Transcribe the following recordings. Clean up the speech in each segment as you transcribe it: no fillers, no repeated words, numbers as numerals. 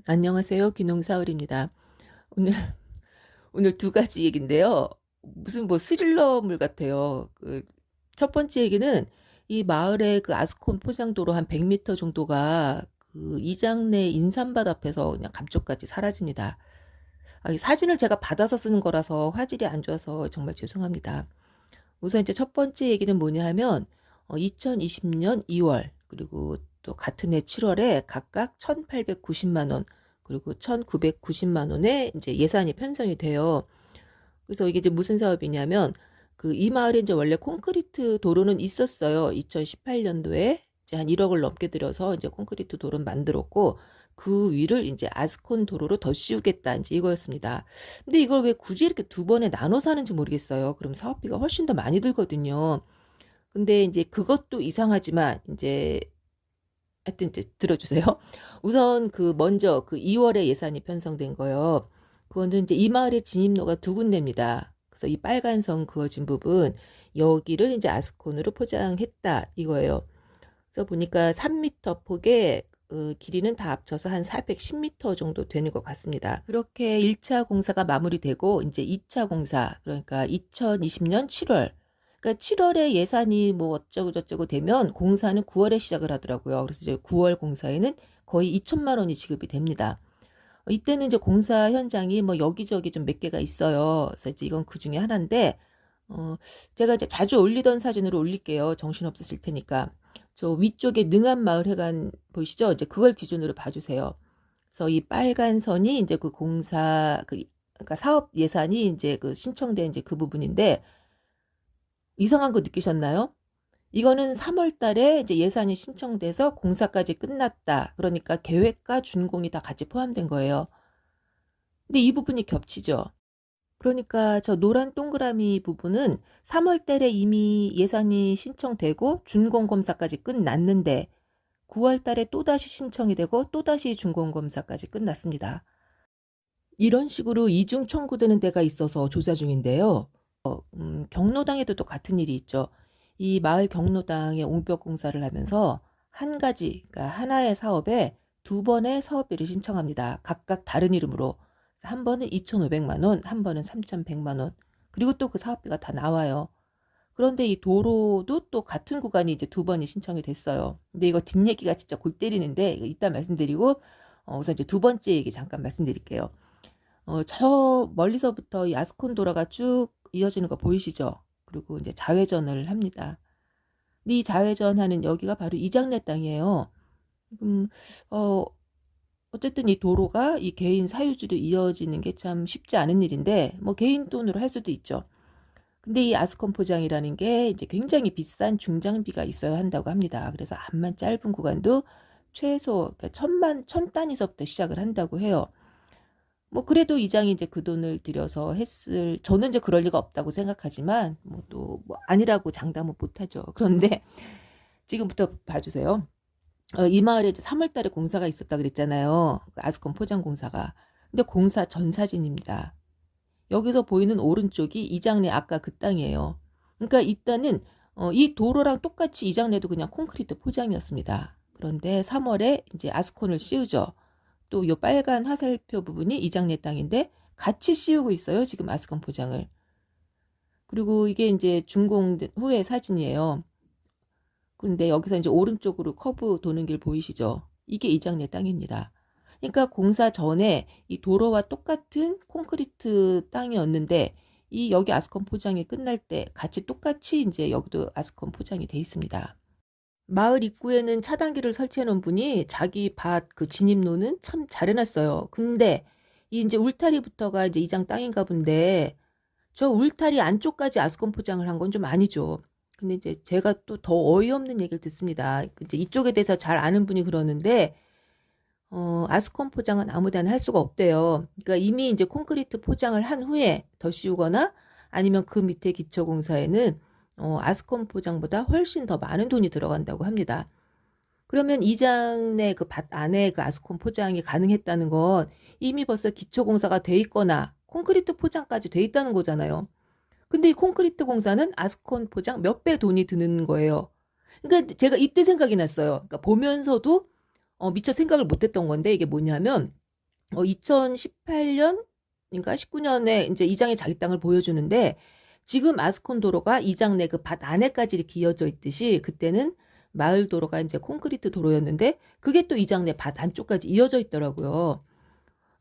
안녕하세요. 귀농사월입니다. 오늘 오늘 두 가지 얘기인데요. 무슨 뭐 스릴러물 같아요. 첫 번째 얘기는 이 마을의 그 아스콘 포장도로 한 100m 정도가 그 이장내 인삼밭 앞에서 그냥 감쪽같이 사라집니다. 이 사진을 제가 받아서 쓰는 거라서 화질이 안 좋아서 정말 죄송합니다. 우선 이제 첫 번째 얘기는 뭐냐 하면 2020년 2월 그리고 또 같은 해 7월에 각각 1,890만 원 그리고 1,990만 원의 이제 예산이 편성이 돼요. 그래서 이게 이제 무슨 사업이냐면 그 이 마을에 이제 원래 콘크리트 도로는 있었어요. 2018년도에 이제 한 1억을 넘게 들여서 이제 콘크리트 도로를 만들었고 그 위를 이제 아스콘 도로로 더 씌우겠다 이제 이거였습니다. 근데 이걸 왜 굳이 이렇게 두 번에 나눠서 하는지 모르겠어요. 그럼 사업비가 훨씬 더 많이 들거든요. 근데 이제 그것도 이상하지만 이제 하여튼 이제 들어주세요. 우선 그 먼저 그 2월에 예산이 편성된 거요. 그거는 이제 이 마을의 진입로가 두 군데입니다. 그래서 이 빨간 선 그어진 부분 여기를 이제 아스콘으로 포장했다 이거예요. 그래서 보니까 3m 폭의 길이는 다 합쳐서 한 410m 정도 되는 것 같습니다. 그렇게 1차 공사가 마무리되고 이제 2차 공사 그러니까 2020년 7월 그러니까 7월에 예산이 뭐 어쩌고 저쩌고 되면 공사는 9월에 시작을 하더라고요. 그래서 이제 9월 공사에는 거의 2천만 원이 지급이 됩니다. 이때는 이제 공사 현장이 뭐 여기저기 좀 몇 개가 있어요. 그래서 이제 이건 그 중에 하나인데, 제가 이제 자주 올리던 사진으로 올릴게요. 정신 없으실 테니까. 저 위쪽에 능암마을 회관 보이시죠? 이제 그걸 기준으로 봐주세요. 그래서 이 빨간 선이 이제 그 공사, 그러니까 사업 예산이 이제 그 신청된 이제 그 부분인데, 이상한 거 느끼셨나요? 이거는 3월 달에 이제 예산이 신청돼서 공사까지 끝났다. 그러니까 계획과 준공이 다 같이 포함된 거예요. 근데 이 부분이 겹치죠. 그러니까 저 노란 동그라미 부분은 3월 달에 이미 예산이 신청되고 준공 검사까지 끝났는데 9월 달에 또다시 신청이 되고 또다시 준공 검사까지 끝났습니다. 이런 식으로 이중 청구되는 데가 있어서 조사 중인데요. 경로당에도 또 같은 일이 있죠. 이 마을 경로당에 옹벽 공사를 하면서 한 가지, 그러니까 하나의 사업에 두 번의 사업비를 신청합니다. 각각 다른 이름으로. 한 번은 2,500만 원, 한 번은 3,100만 원. 그리고 또 그 사업비가 다 나와요. 그런데 이 도로도 또 같은 구간이 이제 두 번이 신청이 됐어요. 근데 이거 뒷얘기가 진짜 골 때리는데 이따 말씀드리고 우선 이제 두 번째 얘기 잠깐 말씀드릴게요. 저 멀리서부터 이 아스콘 도로가 쭉 이어지는 거 보이시죠? 그리고 이제 자회전을 합니다. 근데 이 자회전하는 여기가 바로 이장내 땅이에요. 음, 어, 어쨌든 이 도로가 이 개인 사유지로 이어지는 게 참 쉽지 않은 일인데, 뭐 개인 돈으로 할 수도 있죠. 근데 이 아스콘 포장이라는 게 이제 굉장히 비싼 중장비가 있어야 한다고 합니다. 그래서 암만 짧은 구간도 최소 그러니까 천 단위서부터 시작을 한다고 해요. 뭐 그래도 이장이 이제 그 돈을 들여서 했을 저는 이제 그럴 리가 없다고 생각하지만 뭐 또 뭐 아니라고 장담은 못하죠. 그런데 지금부터 봐주세요. 이 마을에 이제 3월 달에 공사가 있었다 그랬잖아요. 그 아스콘 포장 공사가. 근데 공사 전 사진입니다. 여기서 보이는 오른쪽이 이장내 아까 그 땅이에요. 그러니까 일단은 이 도로랑 똑같이 이장내도 그냥 콘크리트 포장이었습니다. 그런데 3월에 이제 아스콘을 씌우죠. 또 요 빨간 화살표 부분이 이장내 땅인데 같이 씌우고 있어요. 지금 아스콘 포장을. 그리고 이게 이제 준공 후의 사진이에요. 그런데 여기서 이제 오른쪽으로 커브 도는 길 보이시죠? 이게 이장내 땅입니다. 그러니까 공사 전에 이 도로와 똑같은 콘크리트 땅이었는데 이 여기 아스콘 포장이 끝날 때 같이 똑같이 이제 여기도 아스콘 포장이 돼 있습니다. 마을 입구에는 차단기를 설치해 놓은 분이 자기 밭 그 진입로는 참 잘 해놨어요. 근데 이 이제 울타리부터가 이제 이장 땅인가 본데 저 울타리 안쪽까지 아스콘 포장을 한 건 좀 아니죠. 근데 이제 제가 또 더 어이없는 얘기를 듣습니다. 이제 이쪽에 대해서 잘 아는 분이 그러는데 아스콘 포장은 아무 데나 할 수가 없대요. 그러니까 이미 이제 콘크리트 포장을 한 후에 더 씌우거나 아니면 그 밑에 기초공사에는 아스콘 포장보다 훨씬 더 많은 돈이 들어간다고 합니다. 그러면 이장내 그 밭 안에 그 아스콘 포장이 가능했다는 건 이미 벌써 기초공사가 돼 있거나 콘크리트 포장까지 돼 있다는 거잖아요. 근데 이 콘크리트 공사는 아스콘 포장 몇 배 돈이 드는 거예요. 그러니까 제가 이때 생각이 났어요. 그러니까 보면서도 미처 생각을 못했던 건데 이게 뭐냐면 2018년인가 19년에 이제 이장의 자기 땅을 보여주는데, 지금 아스콘 도로가 이장 내 그 밭 안에까지 이렇게 이어져 있듯이 그때는 마을 도로가 이제 콘크리트 도로였는데 그게 또 이장 내 밭 안쪽까지 이어져 있더라고요.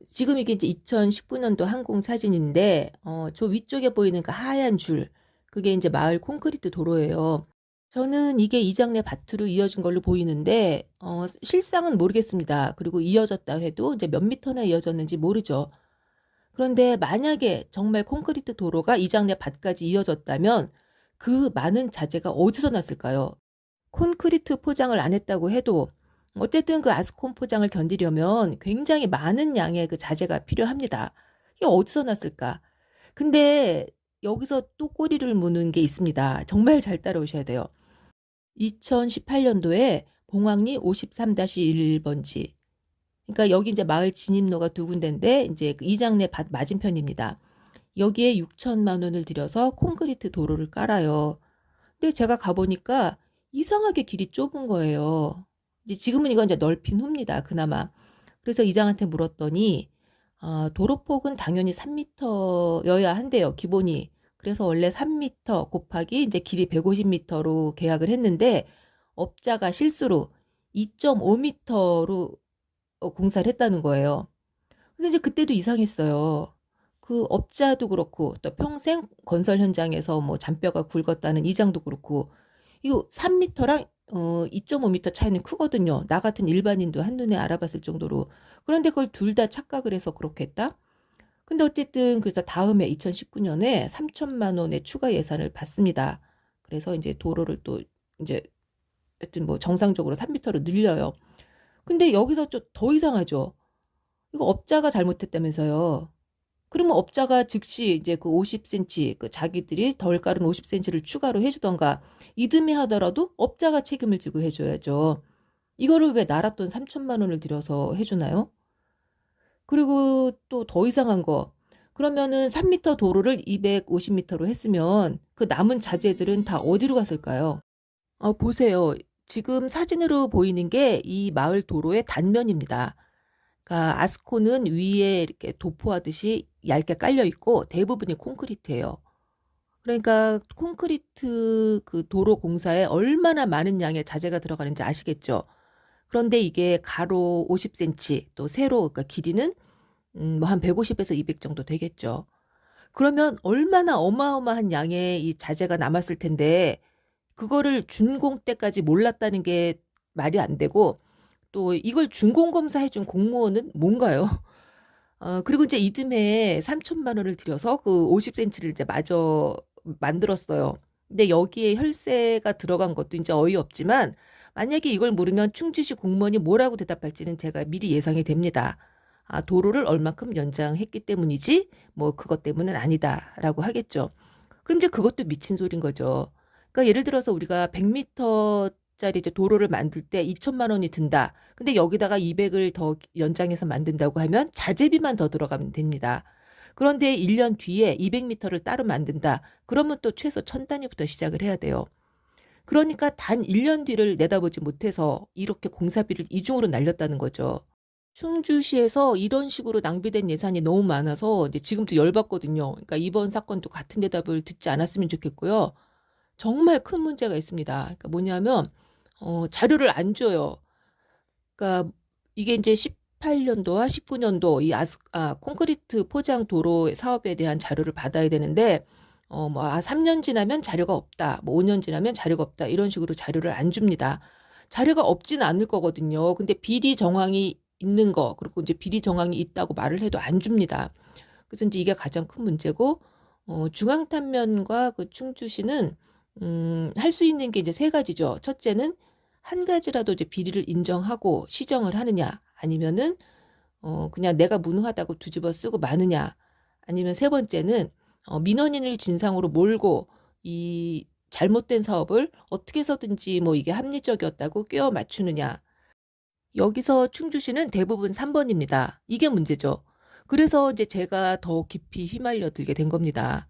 지금 이게 이제 2019년도 항공 사진인데, 저 위쪽에 보이는 그 하얀 줄, 그게 이제 마을 콘크리트 도로예요. 저는 이게 이장내 밭으로 이어진 걸로 보이는데, 실상은 모르겠습니다. 그리고 이어졌다 해도 이제 몇 미터나 이어졌는지 모르죠. 그런데 만약에 정말 콘크리트 도로가 이장내 밭까지 이어졌다면 그 많은 자재가 어디서 났을까요? 콘크리트 포장을 안 했다고 해도 어쨌든 그 아스콘 포장을 견디려면 굉장히 많은 양의 그 자재가 필요합니다. 이게 어디서 났을까? 근데 여기서 또 꼬리를 무는 게 있습니다. 정말 잘 따라오셔야 돼요. 2018년도에 봉황리 53-1번지. 그러니까 여기 이제 마을 진입로가 두 군데인데 이제 그 이장내 밭 맞은편입니다. 여기에 6천만 원을 들여서 콘크리트 도로를 깔아요. 근데 제가 가보니까 이상하게 길이 좁은 거예요. 이제 지금은 이건 이제 넓힌 후입니다. 그나마. 그래서 이장한테 물었더니 도로폭은 당연히 3m여야 한대요. 기본이. 그래서 원래 3m 곱하기 이제 길이 150m로 계약을 했는데 업자가 실수로 2.5m로 공사를 했다는 거예요. 그래서 이제 그때도 이상했어요. 그 업자도 그렇고 또 평생 건설 현장에서 뭐 잔뼈가 굵었다는 이장도 그렇고 이거 3m랑 2.5m 차이는 크거든요. 나 같은 일반인도 한눈에 알아봤을 정도로. 그런데 그걸 둘 다 착각을 해서 그렇게 했다? 근데 어쨌든 그래서 다음에 2019년에 3천만 원의 추가 예산을 받습니다. 그래서 이제 도로를 또 이제 하여튼 뭐 정상적으로 3m로 늘려요. 근데 여기서 좀 더 이상하죠. 이거 업자가 잘못했다면서요. 그러면 업자가 즉시 이제 그 50cm 그 자기들이 덜 깔은 50cm를 추가로 해주던가 이듬해 하더라도 업자가 책임을 지고 해줘야죠. 이거를 왜 나라 돈 3천만 원을 들여서 해주나요? 그리고 또 더 이상한 거. 그러면은 3m 도로를 250m로 했으면 그 남은 자재들은 다 어디로 갔을까요? 보세요. 지금 사진으로 보이는 게 이 마을 도로의 단면입니다. 그러니까 아스코는 위에 이렇게 도포하듯이 얇게 깔려 있고 대부분이 콘크리트예요. 그러니까 콘크리트 그 도로 공사에 얼마나 많은 양의 자재가 들어가는지 아시겠죠? 그런데 이게 가로 50cm 또 세로 그러니까 길이는 뭐 한 150에서 200 정도 되겠죠. 그러면 얼마나 어마어마한 양의 이 자재가 남았을 텐데 그거를 준공 때까지 몰랐다는 게 말이 안 되고 또 이걸 준공 검사해 준 공무원은 뭔가요? 그리고 이제 이듬해 3천만 원을 들여서 그 50cm를 이제 마저 만들었어요. 근데 여기에 혈세가 들어간 것도 이제 어이없지만 만약에 이걸 물으면 충주시 공무원이 뭐라고 대답할지는 제가 미리 예상이 됩니다. 도로를 얼마큼 연장했기 때문이지 뭐 그것 때문은 아니다라고 하겠죠. 그럼 이제 그것도 미친 소린 거죠. 그러니까 예를 들어서 우리가 100m짜리 이제 도로를 만들 때 2천만 원이 든다. 근데 여기다가 200을 더 연장해서 만든다고 하면 자재비만 더 들어가면 됩니다. 그런데 1년 뒤에 200m를 따로 만든다. 그러면 또 최소 1000단위부터 시작을 해야 돼요. 그러니까 단 1년 뒤를 내다보지 못해서 이렇게 공사비를 이중으로 날렸다는 거죠. 충주시에서 이런 식으로 낭비된 예산이 너무 많아서 이제 지금도 열받거든요. 그러니까 이번 사건도 같은 대답을 듣지 않았으면 좋겠고요. 정말 큰 문제가 있습니다. 그러니까 뭐냐면 자료를 안 줘요. 그러니까 이게 이제 18년도와 19년도 이 콘크리트 포장 도로 사업에 대한 자료를 받아야 되는데 3년 지나면 자료가 없다. 뭐 5년 지나면 자료가 없다. 이런 식으로 자료를 안 줍니다. 자료가 없진 않을 거거든요. 근데 비리 정황이 있는 거 그리고 이제 비리 정황이 있다고 말을 해도 안 줍니다. 그래서 이제 이게 가장 큰 문제고 중앙탄면과 그 충주시는 할 수 있는 게 이제 세 가지죠. 첫째는 한 가지라도 이제 비리를 인정하고 시정을 하느냐, 아니면은 그냥 내가 무능하다고 뒤집어 쓰고 마느냐, 아니면 세 번째는 민원인을 진상으로 몰고 이 잘못된 사업을 어떻게 해서든지 뭐 이게 합리적이었다고 꿰어 맞추느냐. 여기서 충주시는 대부분 3번입니다. 이게 문제죠. 그래서 이제 제가 더 깊이 휘말려 들게 된 겁니다.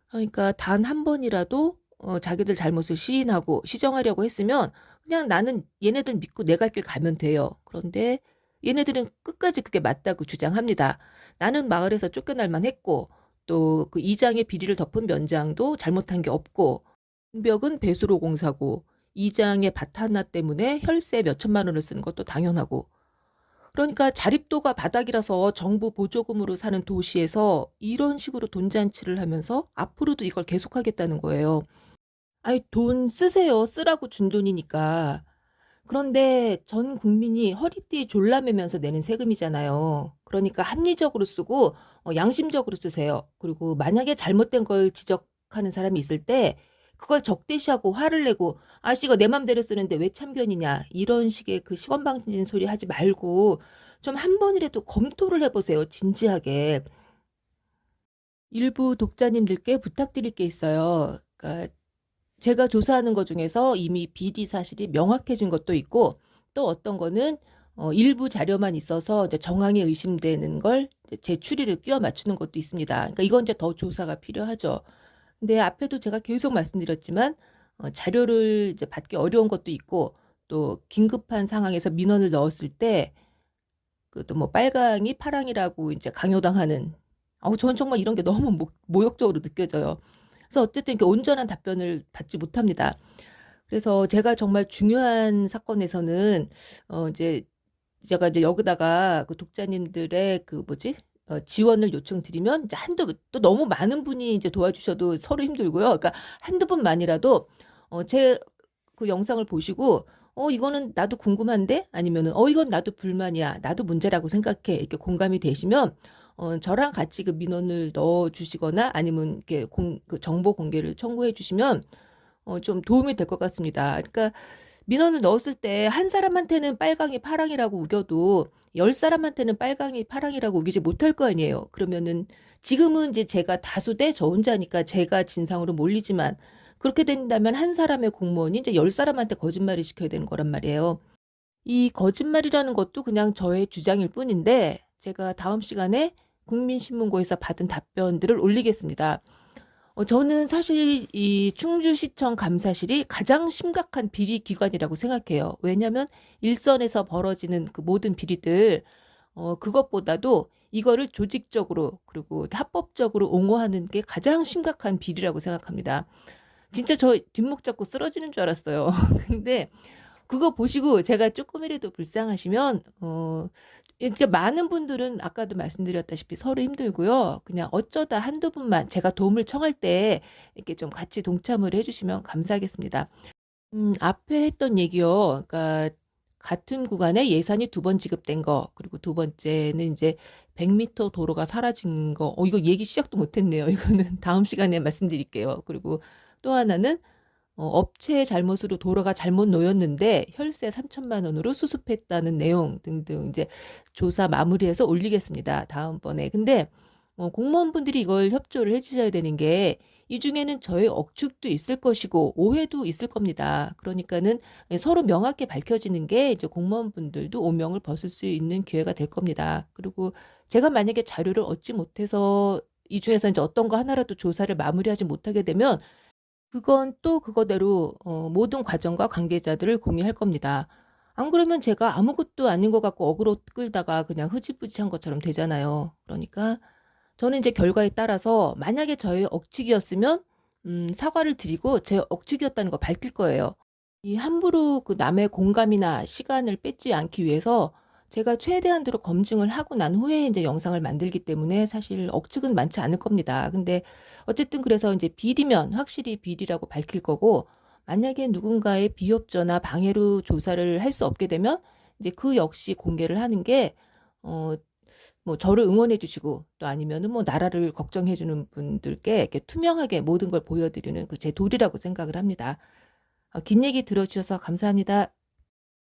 그러니까 단 한 번이라도 자기들 잘못을 시인하고 시정하려고 했으면 그냥 나는 얘네들 믿고 내 갈 길 가면 돼요. 그런데 얘네들은 끝까지 그게 맞다고 주장합니다. 나는 마을에서 쫓겨날 만했고 또 그 이장의 비리를 덮은 면장도 잘못한 게 없고 벽은 배수로 공사고 이장의 밭 하나 때문에 혈세 몇 천만 원을 쓰는 것도 당연하고 그러니까 자립도가 바닥이라서 정부 보조금으로 사는 도시에서 이런 식으로 돈잔치를 하면서 앞으로도 이걸 계속하겠다는 거예요. 아이 돈 쓰세요. 쓰라고 준 돈이니까. 그런데 전 국민이 허리띠에 졸라매면서 내는 세금이잖아요. 그러니까 합리적으로 쓰고 양심적으로 쓰세요. 그리고 만약에 잘못된 걸 지적하는 사람이 있을 때 그걸 적대시하고 화를 내고 "아씨 이거 내 맘대로 쓰는데 왜 참견이냐." 이런 식의 그 시건방진 소리 하지 말고 좀 한 번이라도 검토를 해 보세요, 진지하게. 일부 독자님들께 부탁드릴 게 있어요. 그러니까 제가 조사하는 것 중에서 이미 비리 사실이 명확해진 것도 있고 또 어떤 거는 일부 자료만 있어서 이제 정황이 의심되는 걸 이제 제 추리를 끼워 맞추는 것도 있습니다. 그러니까 이건 이제 더 조사가 필요하죠. 근데 앞에도 제가 계속 말씀드렸지만 자료를 이제 받기 어려운 것도 있고 또 긴급한 상황에서 민원을 넣었을 때 그 또 뭐 빨강이 파랑이라고 이제 강요당하는 저는 정말 이런 게 너무 모욕적으로 느껴져요. 그래서 어쨌든 이렇게 온전한 답변을 받지 못합니다. 그래서 제가 정말 중요한 사건에서는 이제 제가 이제 여기다가 그 독자님들의 그 뭐지? 지원을 요청드리면 이제 한두 또 너무 많은 분이 이제 도와주셔도 서로 힘들고요. 그러니까 한두 분만이라도 제 그 영상을 보시고 이거는 나도 궁금한데 아니면은 이건 나도 불만이야. 나도 문제라고 생각해. 이렇게 공감이 되시면 저랑 같이 그 민원을 넣어 주시거나 아니면 이렇게 그 정보 공개를 청구해 주시면 좀 도움이 될 것 같습니다. 그러니까 민원을 넣었을 때 한 사람한테는 빨강이 파랑이라고 우겨도 10 사람한테는 빨강이 파랑이라고 우기지 못할 거 아니에요. 그러면은 지금은 이제 제가 다수 대 저 혼자니까 제가 진상으로 몰리지만 그렇게 된다면 한 사람의 공무원이 이제 10 사람한테 거짓말을 시켜야 되는 거란 말이에요. 이 거짓말이라는 것도 그냥 저의 주장일 뿐인데 제가 다음 시간에 국민신문고에서 받은 답변들을 올리겠습니다. 저는 사실 이 충주시청 감사실이 가장 심각한 비리 기관이라고 생각해요. 왜냐하면 일선에서 벌어지는 그 모든 비리들 그것보다도 이거를 조직적으로 그리고 합법적으로 옹호하는 게 가장 심각한 비리라고 생각합니다. 진짜 저 뒷목 잡고 쓰러지는 줄 알았어요. 근데 그거 보시고 제가 쪼끔이라도 불쌍하시면 이렇게 많은 분들은 아까도 말씀드렸다시피 서로 힘들고요. 그냥 어쩌다 한두 분만 제가 도움을 청할 때 이렇게 좀 같이 동참을 해 주시면 감사하겠습니다. 앞에 했던 얘기요. 그러니까 같은 구간에 예산이 2번 지급된 거 그리고 두 번째는 인제 100 미터 도로가 사라진 거 이거 얘기 시작도 못 했네요. 이거는 다음 시간에 말씀드릴게요. 그리고 또 하나는 업체의 잘못으로 도로가 잘못 놓였는데 혈세 3천만 원으로 수습했다는 내용 등등 이제 조사 마무리해서 올리겠습니다, 다음번에. 근데 공무원분들이 이걸 협조를 해 주셔야 되는 게 이 중에는 저의 억측도 있을 것이고 오해도 있을 겁니다. 그러니까는 서로 명확히 밝혀지는 게 이제 공무원분들도 오명을 벗을 수 있는 기회가 될 겁니다. 그리고 제가 만약에 자료를 얻지 못해서 이 중에서 인제 어떤 거 하나라도 조사를 마무리하지 못하게 되면 그건 또 그거대로 모든 과정과 관계자들을 공유할 겁니다. 안 그러면 제가 아무것도 아닌 것 같고 어그로 끌다가 그냥 흐지부지한 것처럼 되잖아요. 그러니까 저는 이제 결과에 따라서 만약에 저의 억측이었으면 사과를 드리고 제 억측이었다는 거 밝힐 거예요. 이 함부로 그 남의 공감이나 시간을 뺏지 않기 위해서 제가 최대한도로 검증을 하고 난 후에 인제 영상을 만들기 때문에 사실 억측은 많지 않을 겁니다. 근데 어쨌든 그래서 인제 비리면 확실히 비리라고 밝힐 거고 만약에 누군가의 비협조나 방해로 조사를 할 수 없게 되면 이제 그 역시 공개를 하는 게 어 뭐 저를 응원해 주시고 또 아니면은 뭐 나라를 걱정해 주는 분들께 이렇게 투명하게 모든 걸 보여 드리는 그 제 도리라고 생각을 합니다. 긴 얘기 들어 주셔서 감사합니다.